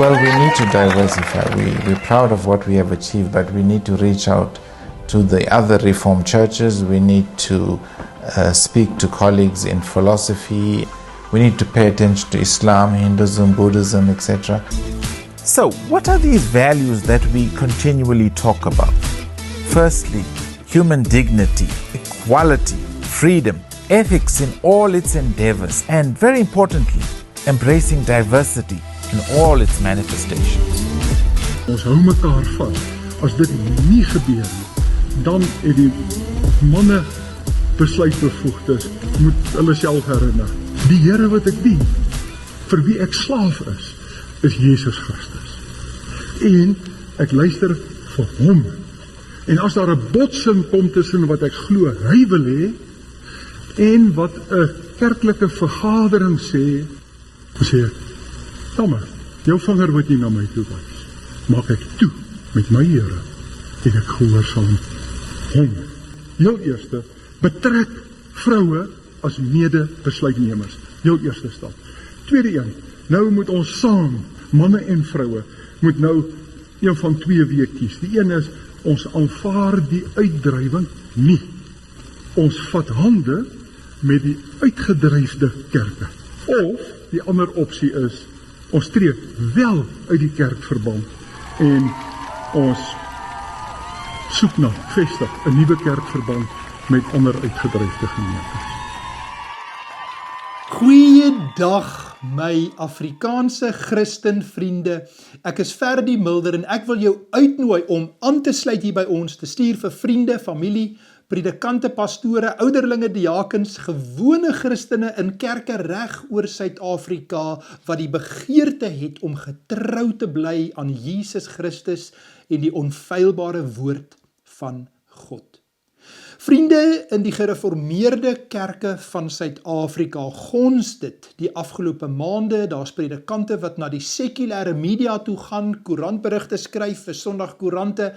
Well, we need to diversify. We're proud of what we have achieved, but we need to reach out to the other Reformed churches. We need to speak to colleagues in philosophy. We need to pay attention to Islam, Hinduism, Buddhism, etc. So, what are these values that we continually talk about? Firstly, human dignity, equality, freedom, ethics in all its endeavors, and very importantly, embracing diversity in all its manifestations. Ons hou mekaar vas. As dit nie gebeur nie, dan het die manne besluitbevoegdes moet hulle self herinner. Die Here wat ek dien, vir wie ek slaaf is Jesus Christus. En ek luister vir hom. En as daar 'n botsing kom tussen wat ek glo hy wil hê en wat 'n kerklike vergadering sê, sê ek, Tamme, jou vinger wat nie na my toe wys, maak ek toe met my Here en ek gehoorsaam hom. Heel eerste, betrek vroue as mede-besluitnemers. Heel eerste stap. Tweede een, nou moet ons saam, manne en vroue, moet nou een van twee weë kies. Die een is, ons aanvaar die uitdrywing nie. Ons vat hande met die uitgedryfde kerke. Of, die ander opsie is, ons tree wel uit die kerkverband en ons soek na vestig 'n nuwe kerkverband met ander uitgedryfde gemeentes. Goeiedag my Afrikaanse Christen vriende. Ek is Ferdi Mulder en ek wil jou uitnooi om aan te sluit hier by ons, te stuur vir vriende, familie, predikante, pastore, ouderlinge, diakens, gewone Christene in kerke reg oor Suid-Afrika wat die begeerte het om getrou te bly aan Jesus Christus en die onfeilbare woord van God. Vriende, in die gereformeerde kerke van Suid-Afrika gons dit die afgelope maande. Daar's predikante wat na die sekulêre media toe gaan, koerantberigte skryf vir Sondagkoerante.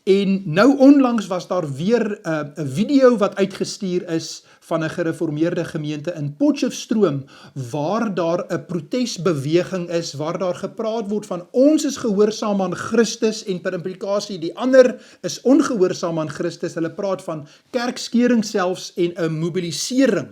En nou onlangs was daar weer 'n video wat uitgestuur is van 'n gereformeerde gemeente in Potchefstroom, waar daar 'n protesbeweging is, waar daar gepraat word van ons is gehoorsaam aan Christus en per implikasie die ander is ongehoorsaam aan Christus. Hulle praat van kerkskering selfs en 'n mobilisering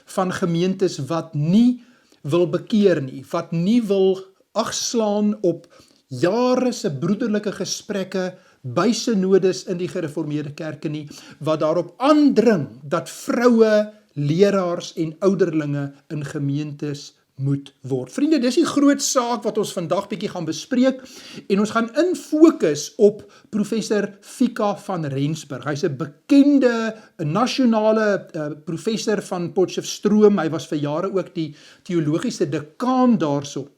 van gemeentes wat nie wil bekeer nie, wat nie wil agslaan op jare se broederlike gesprekke by synodes in die gereformeerde kerke nie, wat daarop aandring dat vroue, leraars en ouderlinge in gemeentes moet word. Vriende, dis die groot saak wat ons vandag bietjie gaan bespreek en ons gaan fokus op professor Fika van Rensburg. Hy's 'n bekende, 'n nasionale professor van Potchefstroom. Hy was vir jare ook die teologiese dekaan daarso,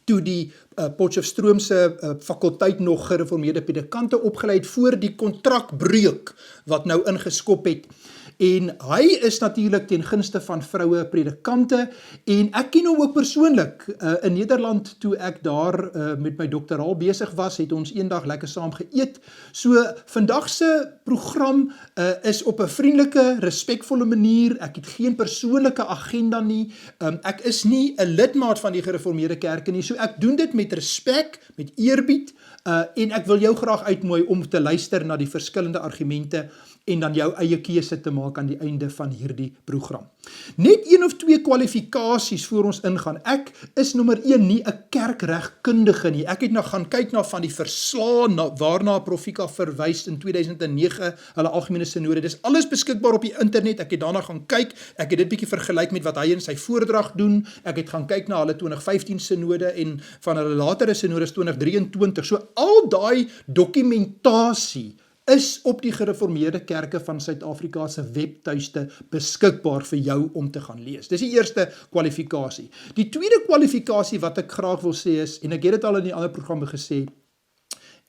toe die Potchefstroomse fakulteit nog gereformeerde predikante opgeleid voor die kontrakbreuk wat nou ingeskop het. En hy is natuurlik ten gunste van vroue predikante en ek ken hom ook persoonlik. In Nederland toe ek daar met my doktoraal besig was, het ons eendag lekker saam geëet. So vandag se program is op 'n vriendelike, respekvolle manier. Ek het geen persoonlike agenda nie. Ek is nie 'n lidmaat van die gereformeerde kerke nie. So ek doen dit met respek, met eerbied en ek wil jou graag uitnooi om te luister na die verskillende argumente en dan jou eie keuse te maak aan die einde van hierdie program. Net 1 of 2 kwalifikasies voor ons ingaan. Ek is nommer 1 nie 'n kerkregkundige nie. Ek het nou gaan kyk na van die verslae waarna Profika verwys in 2009, hulle algemene synode. Dis alles beskikbaar op die internet. Ek het daarna gaan kyk. Ek het dit bietjie vergelyk met wat hy in sy voordrag doen. Ek het gaan kyk na hulle 2015 synode en van hulle latere synodes 2023. So al daai dokumentasie is op die gereformeerde kerke van Suid-Afrika se webtuiste beskikbaar vir jou om te gaan lees. Dis die eerste kwalifikasie. Die tweede kwalifikasie wat ek graag wil sê is, en ek het dit al in die ander programme gesê,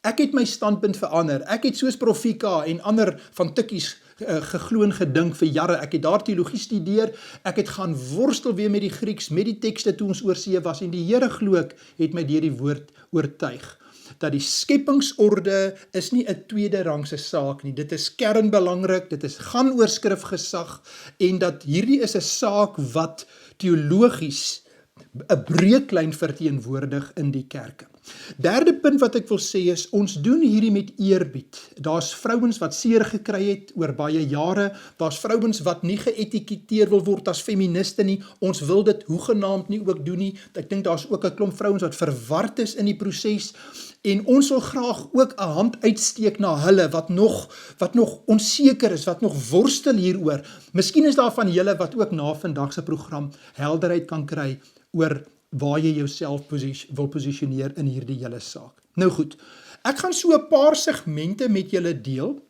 ek het my standpunt verander. Ek het soos Profika en ander van tikkies geglo en gedink vir jare. Ek het daar teologie studeer, ek het gaan worstel weer met die Grieks, met die tekste toe ons oor see was, en die Here glo ek het my deur die woord oortuig dat die skepingsorde is nie 'n tweede rangse saak nie. Dit is kernbelangrik, dit gaan oor skrifgesag en dat hierdie is 'n saak wat teologies 'n breeklyn verteenwoordig in die kerke. Derde punt wat ek wil sê is, ons doen hierdie met eerbied. Daar's vrouens wat seer gekry het oor baie jare, daar's vrouens wat nie geetiketeer wil word as feministe nie, ons wil dit hoegenaamd nie ook doen nie, ek dink daar's ook 'n klomp vrouens wat verward is in die proses, en ons wil graag ook 'n hand uitsteek na hulle wat nog onseker is, wat nog worstel hieroor. Miskien is daar van julle wat ook na vandag se program helderheid kan kry oor waar jy jouself wil posisioneer in hierdie hele saak. Nou goed, ek gaan so 'n paar segmente met julle deel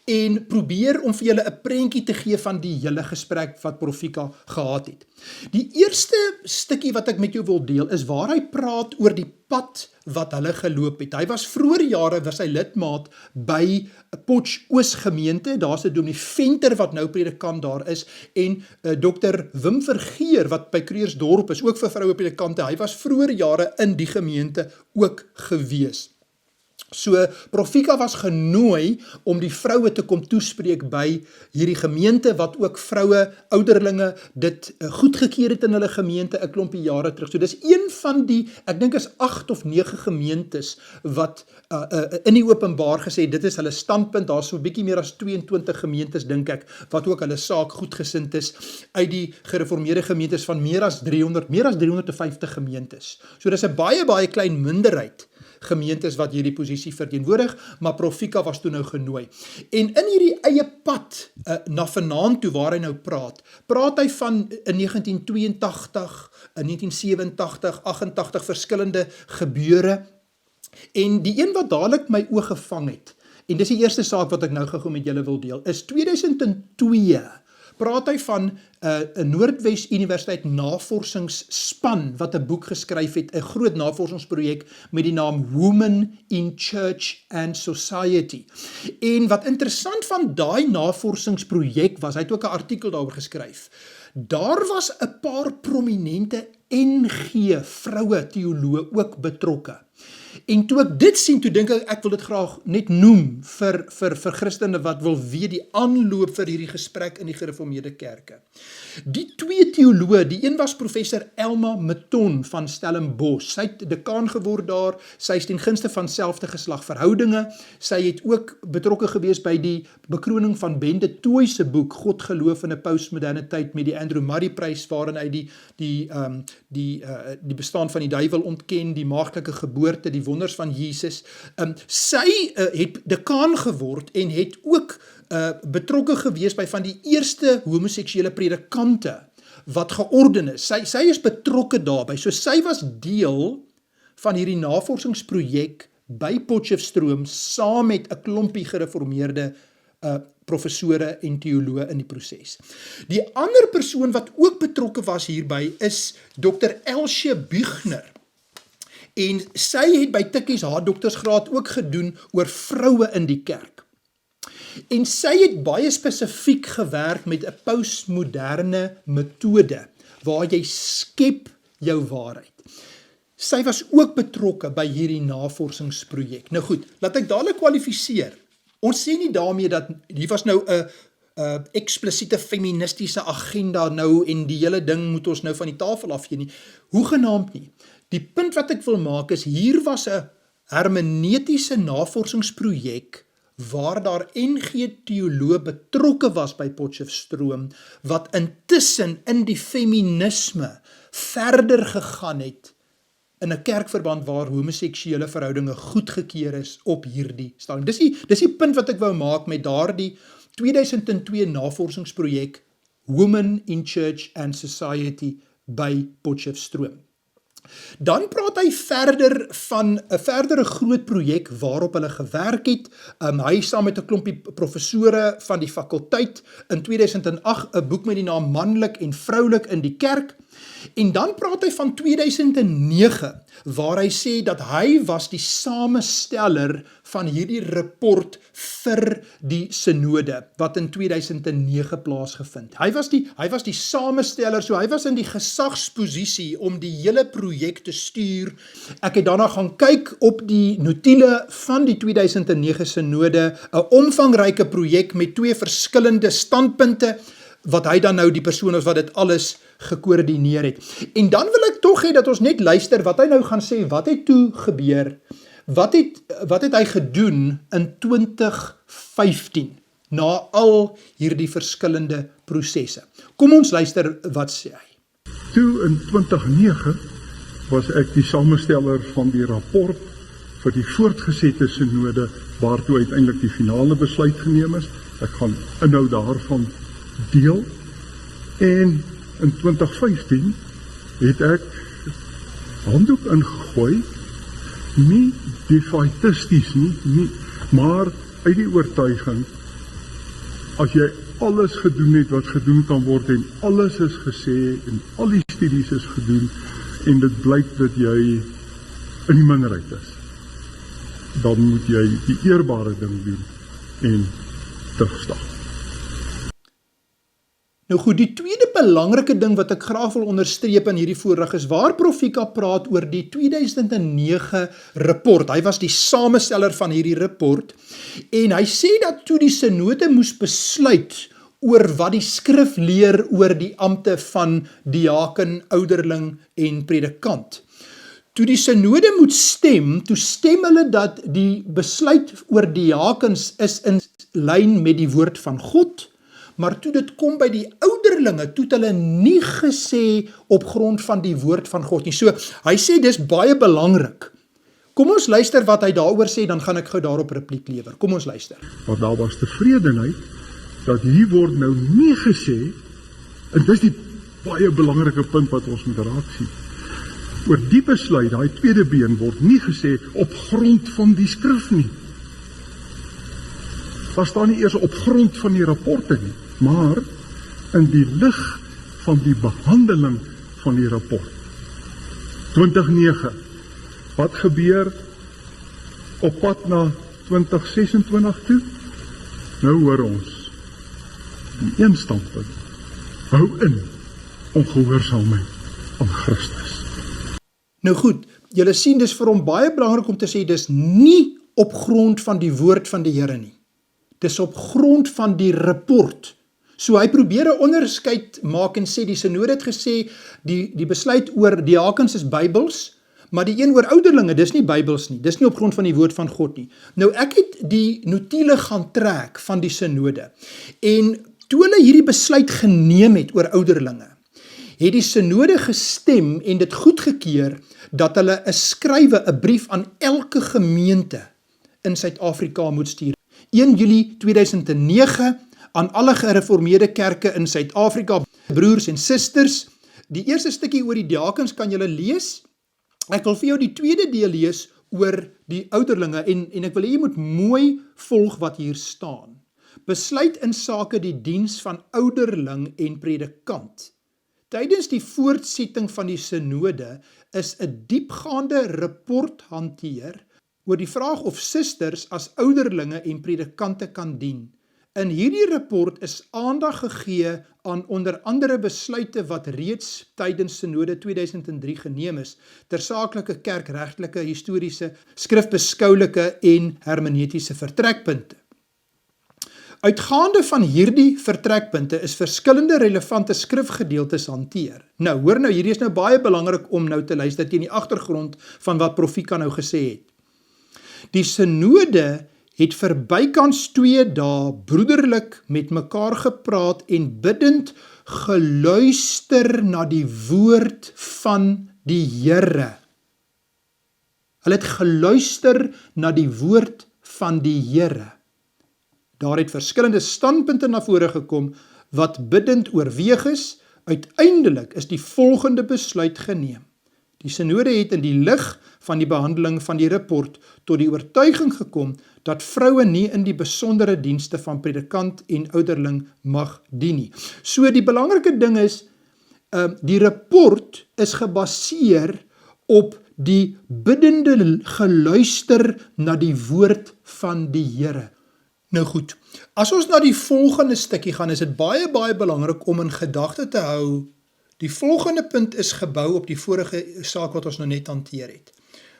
en probeer om vir julle 'n prentjie te gee van die hele gesprek wat Profika gehad het. Die eerste stukkie wat ek met jou wil deel is waar hy praat oor die pad wat hulle geloop het. Hy was vroeër jare was hy lidmaat by Potchefstroom gemeente, daar's 'n dominee Venter wat nou predikant daar is, en Dr. Wim Vergeer wat by Krugersdorp is, ook vir vroue predikante, hy was vroeër jare in die gemeente ook gewees. So, Profika was genooi om die vroue te kom toespreek by hierdie gemeente, wat ook vroue, ouderlinge, dit goedgekeer het in hulle gemeente 'n klompie jare terug. So, dis een van die, ek dink is 8 of 9 gemeentes, wat in die openbaar gesê, dit is hulle standpunt, daar is so 'n bietjie meer as 22 gemeentes, dink ek, wat ook hulle saak goedgesind is, uit die gereformeerde gemeentes van meer as 350 gemeentes. So, dis 'n baie klein minderheid gemeentes wat hierdie posisie verteenwoordig, maar Profika was toe nou genooi. En in hierdie eie pad na vanaand toe waar hy nou praat hy van in 1982, in 1987, 88 verskillende gebeure, en die een wat dadelik my oog gevang het, en dis die eerste saak wat ek nou gou met julle wil deel, is 2002, praat hy van 'n Noordwes Universiteit navorsingsspan wat 'n boek geskryf het, 'n groot navorsingsprojek met die naam Women in Church and Society. En wat interessant van daai navorsingsprojek was, hy het ook 'n artikel daaroor geskryf. Daar was 'n paar prominente NG vroue teoloë ook betrokke. En toe ek dit sien, toe dink ek wil dit graag net noem vir Christene wat wil weet die aanloop vir hierdie gesprek in die gereformeerde kerke. Die twee teoloë, die een was professor Elma Meton van Stellenbosch. Sy het dekaan geword daar, sy is ten gunste van selfde geslag verhoudinge, sy het ook betrokke gewees by die bekroning van Bende Tooi se boek God, geloof in 'n postmoderne tyd met die Andrew Murray prys, waarin hy die bestaan van die duiwel ontken, die maagdelike geboorte, die wonders van Jesus. Sy het dekaan geword en het ook betrokke gewees by van die eerste homoseksuele predikante wat georden is. Sy is betrokke daarby. So sy was deel van hierdie navorsingsprojek by Potchefstroom saam met 'n klompie gereformeerde professore en teoloë in die proses. Die ander persoon wat ook betrokke was hierby is Dr. Elsje Buchner. En sy het by Tikkies haar doktersgraad ook gedoen oor vroue in die kerk. En sy het baie spesifiek gewerk met 'n postmoderne metode, waar jy skep jou waarheid. Sy was ook betrokke by hierdie navorsingsprojek. Nou goed, laat ek dadelik kwalifiseer. Ons sê nie daarmee dat hier was nou 'n eksplisiete feministiese agenda nou en die hele ding moet ons nou van die tafel afgee nie. Hoegenaamd nie. Die punt wat ek wil maak is, hier was 'n hermeneutiese navorsingsprojek waar daar NG teoloë betrokke was by Potchefstroom, wat intussen in die feminisme verder gegaan het in 'n kerkverband waar homoseksuele verhoudinge goedgekeur is op hierdie stadium. Dis die punt wat ek wou maak met daardie 2002 navorsingsprojek Women in Church and Society by Potchefstroom. Dan praat hy verder van 'n verdere groot projek waarop hulle gewerk het. Hy saam met 'n klompie professore van die fakulteit in 2008 'n boek met die naam Manlik en Vroulik in die Kerk. En dan praat hy van 2009 waar hy sê dat hy was die samesteller van hierdie rapport vir die synode wat in 2009 plaasgevind. Hy was die samesteller, so hy was in die gesagsposisie om die hele projek te stuur. Ek het daarna gaan kyk op die notiele van die 2009 synode, 'n omvangryke projek met twee verskillende standpunte. wat hy dan nou die persoon is wat dit alles gekoördineer het. En dan wil ek tog hê dat ons net luister wat hy nou gaan sê, wat het toe gebeur, wat het hy gedoen in 2015, na al hierdie verskillende prosesse. Kom ons luister wat sê hy. Toe in 2009 was ek die samesteller van die rapport vir die voortgesette synode, waartoe uiteindelik die finale besluit geneem is. Ek gaan inhoud daarvan deel. En in 2015 het ek handdoek ingegooi, nie defaitisties nie, maar uit die oortuiging, as jy alles gedoen het wat gedoen kan word en alles is gesê en al die studies is gedoen en dit blyk dat jy in die minderheid is, dan moet jy die eerbare ding doen en terugstaan. Nou goed, die tweede belangrike ding wat ek graag wil onderstreep in hierdie voordrag is waar Prof Fika praat oor die 2009 rapport. Hy was die samesteller van hierdie rapport en hy sê dat toe die synode moes besluit oor wat die skrif leer oor die ampte van diaken, ouderling en predikant. Toe die synode moet stem, toe stem hulle dat die besluit oor diakens is in lyn met die woord van God, maar toe dit kom by die ouderlinge, toe het hulle nie gesê op grond van die woord van God nie. So, hy sê dis baie belangrik. Kom ons luister wat hy daaroor sê, dan gaan ek gou daarop repliek lewer. Kom ons luister. Want daar was tevredenheid, dat hier word nou nie gesê, en dis die baie belangrike punt wat ons moet raak sien, oor die besluit, daai tweede been word nie gesê op grond van die skrif nie. Daar staan nie eers op grond van die rapporte nie, maar in die lig van die behandeling van die rapport. 2009, wat gebeur op pad na 2026 toe? Nou hoor ons, die een standpunt, hou in ongehoorsaamheid aan Christus. Nou goed, julle sien dis vir hom baie belangrik om te sê, dis nie op grond van die woord van die Here nie. Dis op grond van die rapport. So hy probeer 'n onderskeid maak en sê, die synode het gesê, die besluit oor diakens is Bybels, maar die een oor ouderlinge, dis nie Bybels nie, dis nie op grond van die woord van God nie. Nou ek het die notiele gaan trek van die synode, en toe hulle hierdie besluit geneem het oor ouderlinge, het die synode gestem en dit goedgekeur dat hulle 'n skrywe, 'n brief aan elke gemeente in Suid-Afrika moet stuur. 1 Julie 2009 aan alle gereformeerde kerke in Suid-Afrika, broers en susters. Die eerste stukkie oor die diakens kan julle lees. Ek wil vir jou die tweede deel lees oor die ouderlinge en ek wil hê jy moet mooi volg wat hier staan. Besluit in sake die diens van ouderling en predikant. Tydens die voortsetting van die synode is 'n diepgaande rapport hanteer oor die vraag of susters as ouderlinge en predikante kan dien. In hierdie rapport is aandag gegee aan onder andere besluite wat reeds tydens synode 2003 geneem is, tersaaklike kerkregtelike, historiese, skrifbeskoulike en hermeneutiese vertrekpunte. Uitgaande van hierdie vertrekpunte is verskillende relevante skrifgedeeltes hanteer. Nou, hoor nou, hierdie is nou baie belangrik om nou te luister teen die agtergrond van wat Prof Fika nou gesê het. Die synode het vir bykans 2 dae broederlik met mekaar gepraat en bidend geluister na die woord van die Here. Hulle het geluister na die woord van die Here. Daar het verskillende standpunte na vore gekom wat bidend oorweeg is. Uiteindelik is die volgende besluit geneem. Die synode het in die lig van die behandeling van die rapport tot die oortuiging gekom dat vroue nie in die besondere dienste van predikant en ouderling mag dien nie. So die belangrike ding is, die rapport is gebaseer op die biddende geluister na die woord van die Here. Nou goed, as ons na die volgende stukkie gaan, is dit baie belangrik om in gedagte te hou, die volgende punt is gebou op die vorige saak wat ons nou net hanteer het.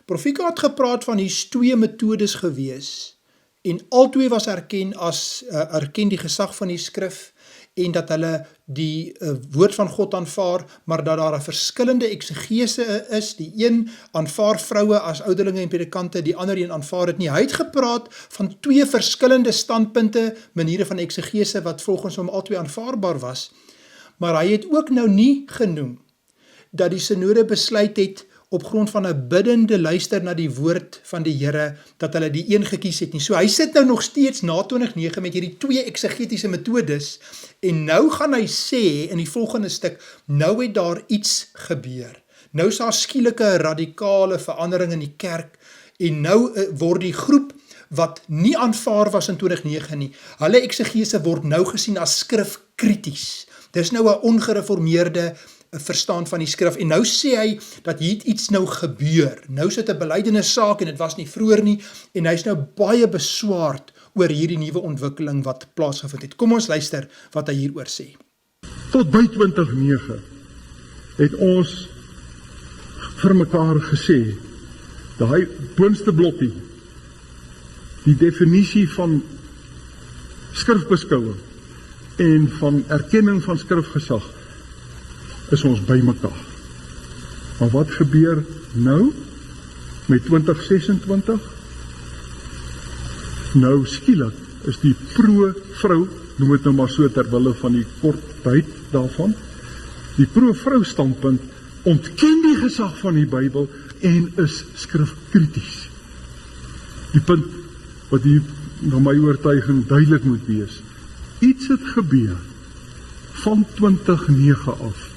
Prof Fika het gepraat van hier's 2 metodes gewees, en albei was erken die gesag van die skrif, en dat hulle die woord van God aanvaar, maar dat daar 'n verskillende eksegese is, die een aanvaar vroue as ouderlinge en predikante, die ander een aanvaar dit nie. Hy het gepraat van twee verskillende standpunte, maniere van eksegese wat volgens hom albei aanvaarbaar was, maar hy het ook nou nie genoem dat die synode besluit het op grond van 'n biddende luister na die woord van die Here, dat hulle die een gekies het nie. So hy sit nou nog steeds na 2009 met hierdie twee eksegetiese metodes, en nou gaan hy sê in die volgende stuk, nou het daar iets gebeur. Nou is daar skielike radikale verandering in die kerk, en nou word die groep wat nie aanvaar was in 2009 nie, hulle eksegese word nou gesien as skrifkrities. Dis nou 'n ongereformeerde verstaan van die skrif, en nou sê hy dat hier iets nou gebeur. Nou sit 'n belydenis saak, en dit was nie vroeër nie, en hy is nou baie beswaard oor hierdie nuwe ontwikkeling wat plaasgevind het. Kom ons luister wat hy hieroor sê. Tot by 2009 het ons vir mekaar gesê, daai boonste blokkie, die definisie van skrifbeskouing en van erkenning van skrifgesag, is ons by mekaar. Maar wat gebeur nou met 2026? Nou skielik is die pro-vrou, noem het nou maar so terwille van die kortheid daarvan, die pro-vrou standpunt ontken die gesag van die Bybel en is skrifkrities. Die punt wat hier na my oortuiging duidelik moet wees, iets het gebeur van 2009 af,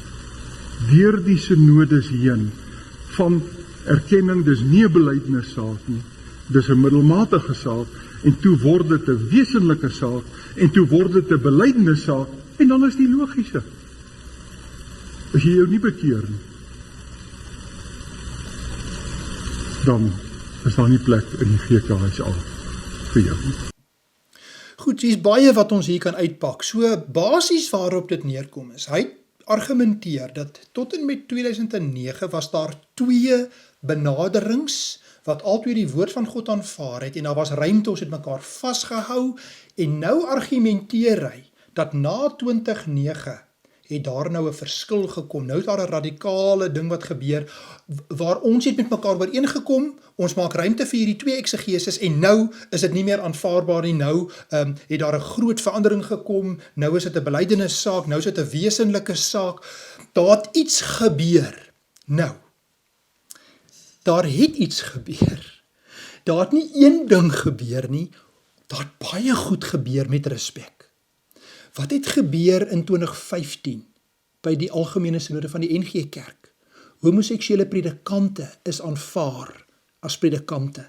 deur die synodes heen, van erkenning, dis nie 'n belydenissaak nie, dis 'n middelmatige saak, en toe word dit 'n wesenlike saak, en toe word dit 'n belydenissaak, en dan is die logiese. As jy jou nie bekeer nie, dan is daar nie plek in die GKSA vir jou. Goed, hier is baie wat ons hier kan uitpak. So basies waarop dit neerkom is, hy argumenteer dat tot en met 2009 was daar twee benaderings wat altyd die woord van God aanvaar het, en daar was ruimte, ons het mekaar vasgehou, en nou argumenteer hy dat na 2009 het daar nou 'n verskil gekom. Nou is daar 'n radikale ding wat gebeur, waar ons het met mekaar ooreengekom, ons maak ruimte vir hierdie twee eksegeses, en nou is dit nie meer aanvaarbaar nie, nou het daar 'n groot verandering gekom, nou is dit 'n belydenissaak, nou is dit 'n wesenlike saak, daar het iets gebeur. Nou, daar het iets gebeur. Daar het nie een ding gebeur nie, daar het baie goed gebeur met respek. Wat het gebeur in 2015 by die algemene synode van die NG Kerk? Homoseksuele predikante is aanvaar as predikante.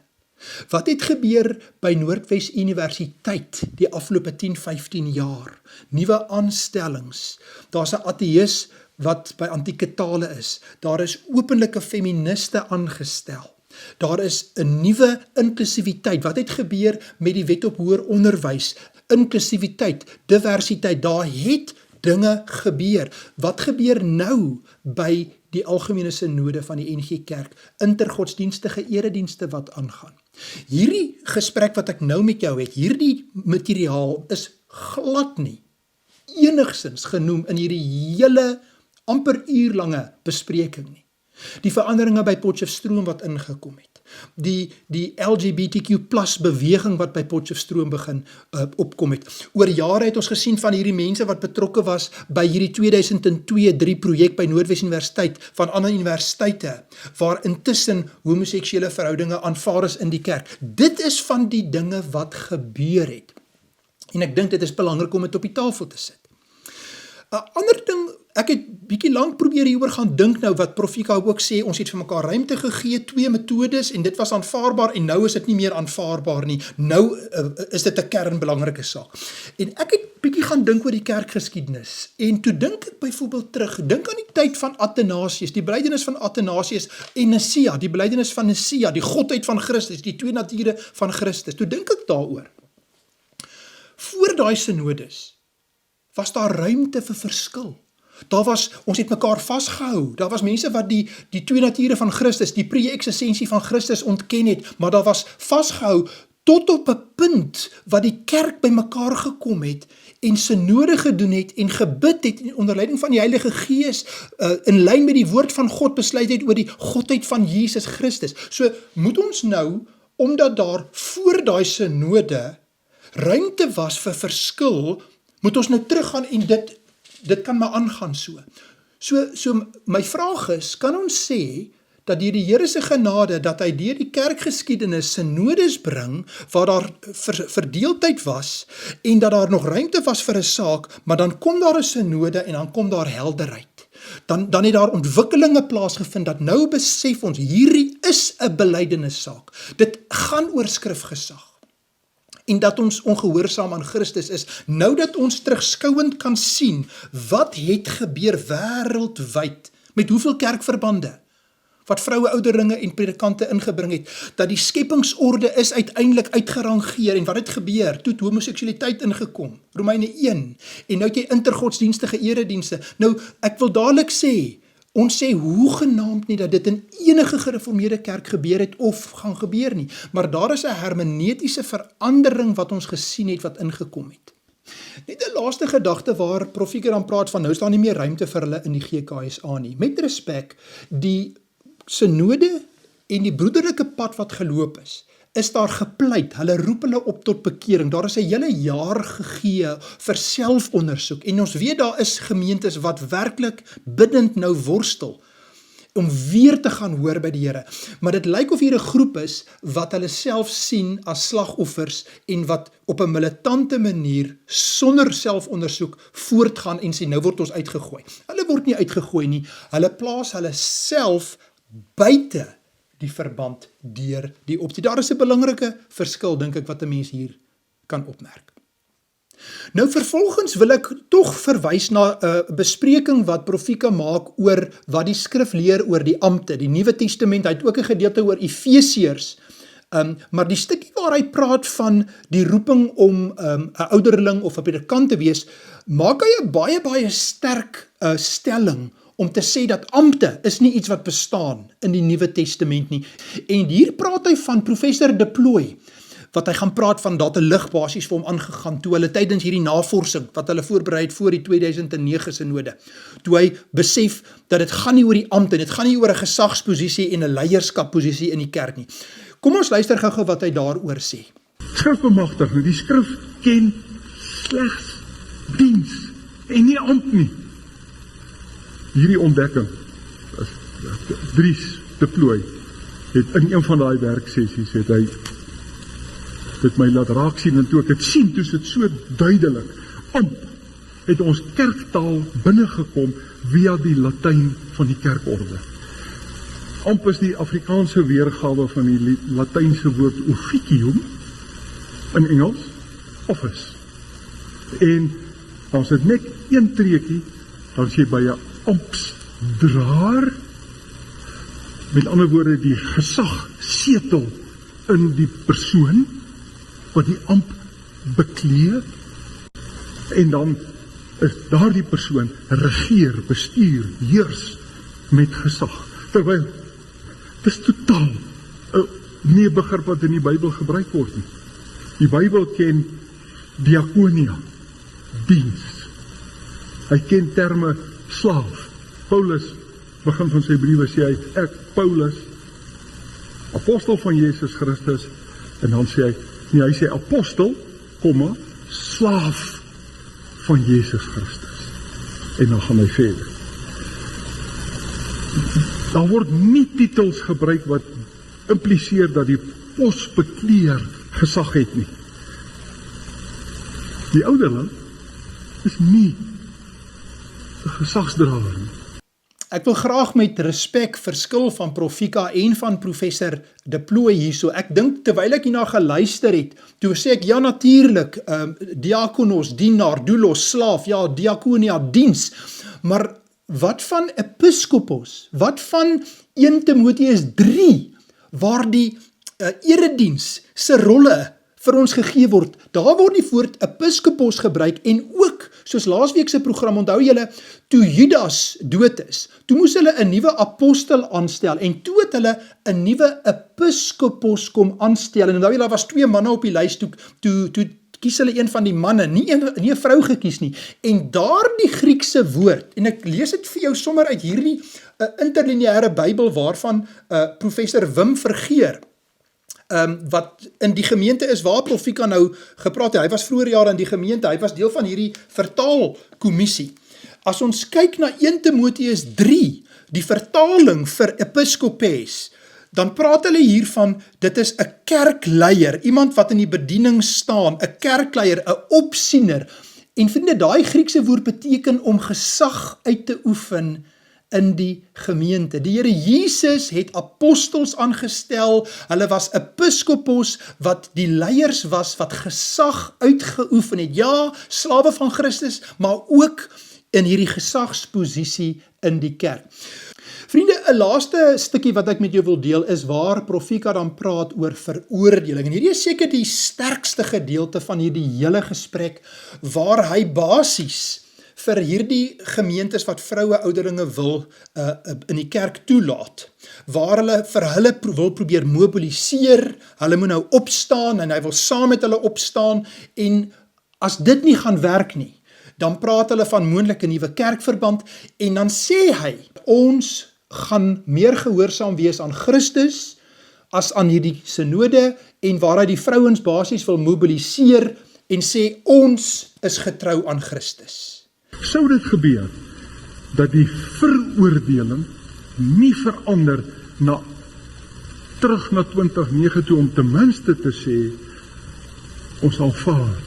Wat het gebeur by Noordwes Universiteit die afgelope 10-15 jaar? Nuwe aanstellings. Daar's 'n ateïs wat by antieke tale is. Daar is openlike feministe aangestel. Daar is 'n nuwe inklusiwiteit. Wat het gebeur met die wet op hoër onderwys? Inklusiwiteit, diversiteit, daar het dinge gebeur. Wat gebeur nou by die algemene synode van die NG Kerk? Intergodsdienstige eredienste wat aangaan. Hierdie gesprek wat ek nou met jou het, hierdie materiaal is glad nie enigsins genoem in hierdie hele amper uurlange bespreking nie. Die veranderinge by Potchefstroom wat ingekom het, die LGBTQ+ beweging wat by Potchefstroom begin opkom het. Oor jare het ons gesien van hierdie mense wat betrokke was by hierdie 2002-3 projek by Noordwes Universiteit, van ander universiteite, waar intussen homoseksuele verhoudinge aanvaar is in die kerk. Dit is van die dinge wat gebeur het. En ek dink dit is belangrik om dit op die tafel te sit. 'n Ander ding, ek het bietjie lank probeer hieroor gaan dink nou, wat Prof Ika ook sê, ons het vir mekaar ruimte gegee, twee metodes, en dit was aanvaarbaar, en nou is dit nie meer aanvaarbaar nie. Nou is dit 'n kernbelangrike saak. En ek het bietjie gaan dink oor die kerkgeskiedenis, en toe dink ek byvoorbeeld terug, dink aan die tyd van Athanasius, die belydenis van Athanasius en Nicea, die belydenis van Nicea, die godheid van Christus, die twee nature van Christus. Toe dink ek daaroor. Voor daai synodes was daar ruimte vir verskil. Ons het mekaar vasgehou. Daar was mense wat die twee nature van Christus, die pre-eksistensie van Christus ontken het, maar daar was vasgehou tot op 'n punt wat die kerk bymekaar gekom het en synode gedoen het en gebid het en onder leiding van die Heilige Gees in lyn met die woord van God besluit het oor die godheid van Jesus Christus. So moet ons nou, omdat daar voor daai synode ruimte was vir verskil, moet ons nou teruggaan en dit kan maar aangaan so. So my vraag is, kan ons sê dat deur die Here se genade, dat hy deur die kerkgeskiedenis synodes bring, waar daar verdeeldheid was, en dat daar nog ruimte was vir 'n saak, maar dan kom daar 'n synode, en dan kom daar helderheid. Dan het daar ontwikkelinge plaasgevind, dat nou besef ons, hierdie is 'n belydenissaak. Dit gaan oor skrifgesag. En dat ons ongehoorsaam aan Christus is, nou dat ons terugskouend kan sien, wat het gebeur wêreldwyd, met hoeveel kerkverbande, wat vroue ouderinge en predikante ingebring het, dat die skepingsorde is uiteindelik uitgerangeer, en wat het gebeur, toe het homoseksualiteit ingekom, Romeine 1, en nou het jy intergodsdienstige eredienste. Nou, ek wil dadelik sê, ons sê hoegenaamd nie dat dit in enige gereformeerde kerk gebeur het, of gaan gebeur nie, maar daar is 'n hermeneutiese verandering wat ons gesien het, wat ingekom het. Net 'n laaste gedagte waar Prof Fieke dan praat van, nou is daar nie meer ruimte vir hulle in die GKSA nie. Met respek, die synode en die broederlike pad wat geloop is daar gepleit, hulle roep hulle op tot bekering, daar is 'n hele jaar gegee vir selfondersoek, en ons weet daar is gemeentes wat werklik biddend nou worstel, om weer te gaan hoor by die Here, maar dit lyk of hier 'n groep is, wat hulle self sien as slagoffers, en wat op 'n militante manier, sonder selfondersoek, voortgaan en sê, nou word ons uitgegooi. Hulle word nie uitgegooi nie, hulle plaas hulle self buite die verband deur die optie. Daar is 'n belangrike verskil, dink ek, wat 'n mens hier kan opmerk. Nou vervolgens wil ek tog verwys na 'n bespreking wat Prof Fieke maak oor wat die skrif leer oor die ampte, die Nuwe Testament. Hy het ook 'n gedeelte oor Efesiërs, maar die stukkie waar hy praat van die roeping om 'n ouderling of 'n predikant te wees, maak hy 'n baie sterk stelling om te sê dat ampte is nie iets wat bestaan in die Nuwe Testament nie. En hier praat hy van professor De Plooy, wat hy gaan praat van, dat 'n lig basies vir hom aangegaan, toe hulle tydens hierdie navorsing, wat hulle voorberei het voor die 2009 synode, toe hy besef, dat dit gaan nie oor die ampte, dit gaan nie oor 'n gesagsposisie en 'n leierskapposisie in die kerk nie. Kom ons luister gou wat hy daaroor sê. Skrifbemagtiging, die skrif ken slegs diens, en nie ampt nie. Hierdie ontdekking, Dries De Plooy, het in een van die werksessies, het hy dit my laat raak sien, en toe ek het sien, toe is dit so duidelik, ampt, het ons kerktaal binnengekom, via die Latyn van die kerkorde. Ampt is die Afrikaanse weergawe van die Latynse woord officium, in Engels, office. En, as het net een treekie, dan is jy by 'n amptsdraer, met ander woorde die gesag setel in die persoon wat die ampt beklee, en dan is daardie persoon regeer, bestuur, heers met gesag. Terwyl dit is totaal nie 'n begrip wat in die Bybel gebruik word nie. Die Bybel ken diakonia, diens. Hy ken terme slaaf. Paulus, begin van sy briewe sê hy, ek, Paulus, apostel van Jesus Christus, en dan sê hy, nee, hy sê apostel, slaaf van Jesus Christus. En dan gaan hy verder. Daar word nie titels gebruik wat impliseer dat die posbekleer gesag het nie. Die ouderling is nie 'n gesagsdraer nie. Ek wil graag met respek verskil van Prof Fieke en van professor De Plooy hierso. Ek dink terwyl ek hierna geluister het, toe sê ek ja natuurlik, diakonos, dienaar, doulos, slaaf, ja diakonia, diens. Maar wat van episkopos? Wat van 1 Timoteus 3 waar die erediens se rolle vir ons gegee word? Daar word die woord episkopos gebruik en ook Soos laasweek se program, onthou julle, toe Judas dood is, toe moes hulle 'n nuwe apostel aanstel, en toe het hulle 'n nuwe episkopos kom aanstel, en onthou julle, daar was 2 manne op die lys, toe kies hulle een van die manne, nie 'n vrou gekies nie, en daardie Griekse woord, en ek lees dit vir jou sommer uit hierdie interlineêre Bybel, waarvan professor Wim Vergeer, wat in die gemeente is waar Profika nou gepraat het, hy was vroeër jare in die gemeente, hy was deel van hierdie vertaalkommissie. As ons kyk na 1 Timoteus 3, die vertaling vir episkopes, dan praat hulle hiervan, dit is 'n kerkleier, iemand wat in die bediening staan, 'n kerkleier, 'n opsiener, en vriende, daai Griekse woord beteken om gesag uit te oefen in die gemeente. Die Here Jesus het apostels aangestel, hulle was episkopos, wat die leiers was, wat gesag uitgeoefen het, ja, slawe van Christus, maar ook in hierdie gesagsposisie in die kerk. Vriende, 'n laaste stukkie wat ek met jou wil deel is waar Profika dan praat oor veroordeling. En hierdie is seker die sterkste gedeelte van hierdie hele gesprek, waar hy basies vir hierdie gemeentes wat vroue ouderlinge wil in die kerk toelaat, waar hulle vir hulle wil probeer mobiliseer, hulle moet nou opstaan, en hy wil saam met hulle opstaan, en as dit nie gaan werk nie, dan praat hulle van moontlike nuwe kerkverband, en dan sê hy, ons gaan meer gehoorsaam wees aan Christus, as aan hierdie synode, en waar hy die vrouens basies wil mobiliseer, en sê, ons is getrou aan Christus. Sou dit gebeur, dat die veroordeling nie verander terug na 2009 toe, om ten minste te sê, ons aanvaar,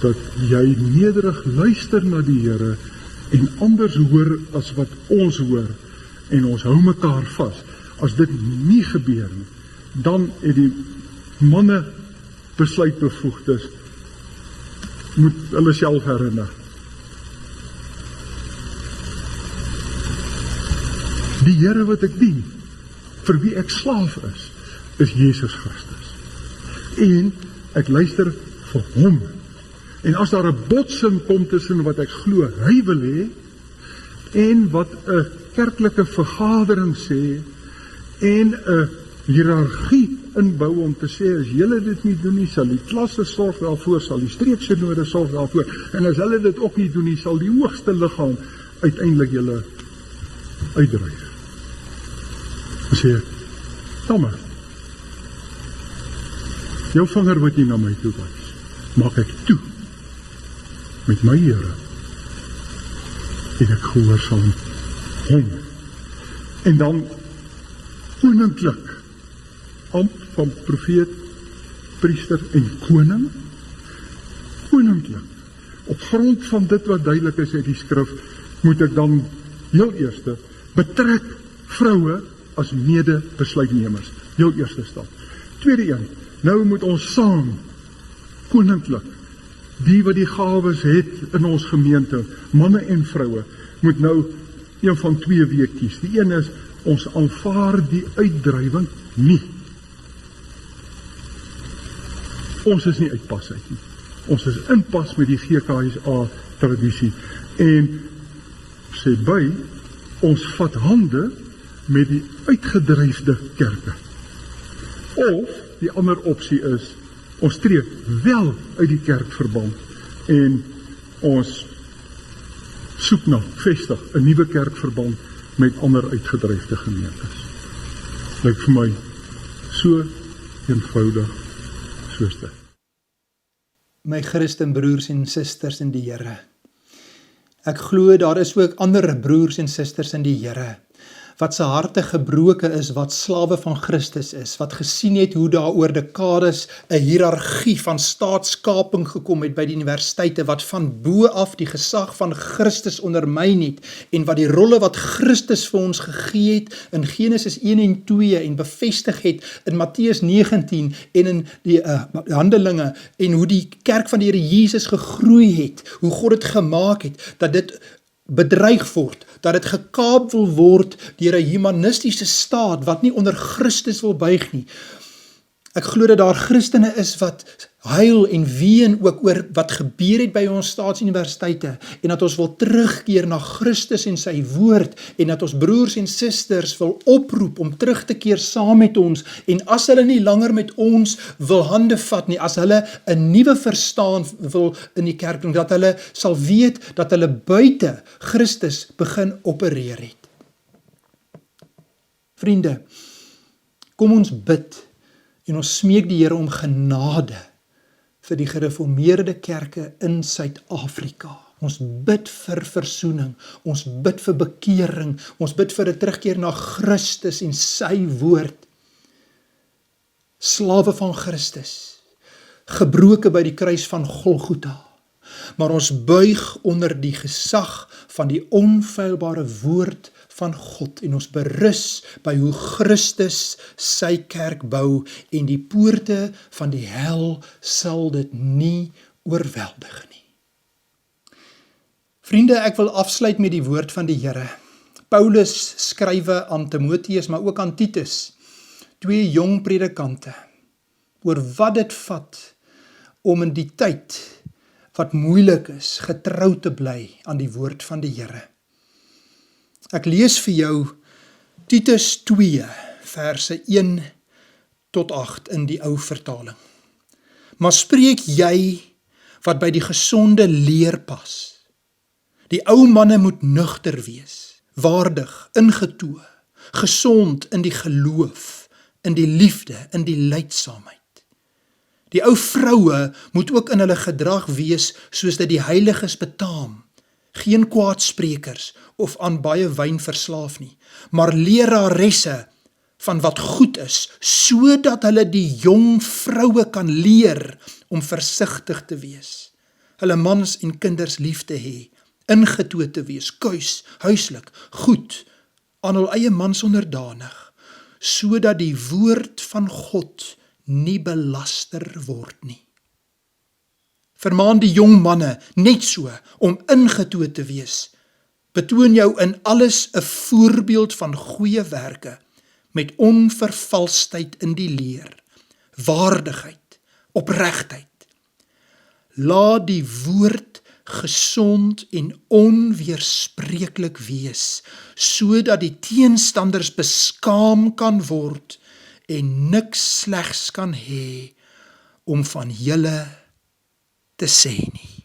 dat jy nederig luister na die Here, en anders hoor as wat ons hoor, en ons hou mekaar vas. As dit nie gebeur nie, dan het die manne besluitbevoegdes, moet hulle self herinner. Die Here wat ek dien, vir wie ek slaaf is Jesus Christus. En ek luister vir hom. En as daar 'n botsing kom tussen wat ek glo hy wil hê, en wat 'n kerklike vergadering sê, en 'n hiërargie inbou om te sê, as julle dit nie doen nie, sal die klasse sorg daarvoor, sal die streeksynode sorg daarvoor, en as hulle dit ook nie doen nie, sal die hoogste liggaam uiteindelik julle uitdryf. En sê ek, jammer, jou vinger wat jy na my toe wys, maak ek toe met my Here, en ek gehoorsaam hom. En dan koninklik, amp van profeet, priester en koning, koninklik. Op grond van dit wat duidelik is uit die skrif, moet ek dan heel eerste betrek vroue as mede besluitnemers. Heel eerste stap. Tweede een, nou moet ons saam, koninklik, die wat die gawes het in ons gemeente, manne en vroue, moet nou een van 2 weë kies. Die een is, ons aanvaar die uitdrywing nie. Ons is nie uitpas uit nie. Ons is inpas met die GKSA tradisie. En sê by, ons vat hande met die uitgedryfde kerke. Of, die ander opsie is, ons tree wel uit die kerkverband en ons soek na, vestig, 'n nuwe kerkverband met ander uitgedryfde gemeentes. Lyk vir my so eenvoudig soos dit. My Christen broers en susters in die Here, ek glo daar is ook ander broers en susters in die Here, wat se harte gebroken is, wat slawe van Christus is, wat gesien het hoe daar oor dekades 'n hiërargie van staatskaping gekom het by die universiteite, wat van bo af die gesag van Christus ondermyn het, en wat die rolle wat Christus vir ons gegee het, in Genesis 1 en 2, en bevestig het in Matteus 19, en in die Handelinge, en hoe die kerk van die Here Jesus gegroei het, hoe God het gemaak het, dat dit bedreig word, dat dit gekaap wil word deur 'n humanistiese staat wat nie onder Christus wil buig nie. Ek glo dat daar Christene is wat huil en ween ook oor wat gebeur het by ons staatsuniversiteite en dat ons wil terugkeer na Christus en sy woord en dat ons broers en susters wil oproep om terug te keer saam met ons en as hulle nie langer met ons wil hande vat nie, as hulle 'n nuwe verstaan wil in die kerk bring, dat hulle sal weet dat hulle buite Christus begin opereer het. Vriende, kom ons bid en ons smeek die Here om genade vir die gereformeerde kerke in Suid-Afrika. Ons bid vir versoening, ons bid vir bekering, ons bid vir 'n terugkeer na Christus en sy woord. Slawe van Christus, gebroke by die kruis van Golgotha, maar ons buig onder die gesag van die onfeilbare woord van God en ons berus by hoe Christus sy kerk bou en die poorte van die hel sal dit nie oorweldig nie. Vriende, ek wil afsluit met die woord van die Here. Paulus skrywe aan Timoteus, maar ook aan Titus, 2 jong predikante, oor wat dit vat om in die tyd wat moeilik is, getrou te bly aan die woord van die Here. Ek lees vir jou Titus 2, verse 1 tot 8 in die ou vertaling. Maar spreek jy wat by die gesonde leer pas. Die ou manne moet nugter wees, waardig, ingetoe, gesond in die geloof, in die liefde, in die lydsaamheid. Die ou vroue moet ook in hulle gedrag wees soos dit die heiliges betaam, geen kwaadsprekers of aan baie wyn verslaaf nie, maar leraresse van wat goed is, sodat hulle die jong vroue kan leer om versigtig te wees, hulle mans en kinders lief te hê, ingetoe te wees, kuis, huislik, goed, aan hul eie mans onderdanig, sodat die woord van God nie belaster word nie. Vermaan die jong manne net so om ingetoe te wees. Betoon jou in alles 'n voorbeeld van goeie werke, met onvervalsheid in die leer, waardigheid, opregtheid. Laat die woord gesond en onweerspreeklik wees, sodat die teenstanders beskaam kan word en niks slegs kan hê om van julle te sê nie.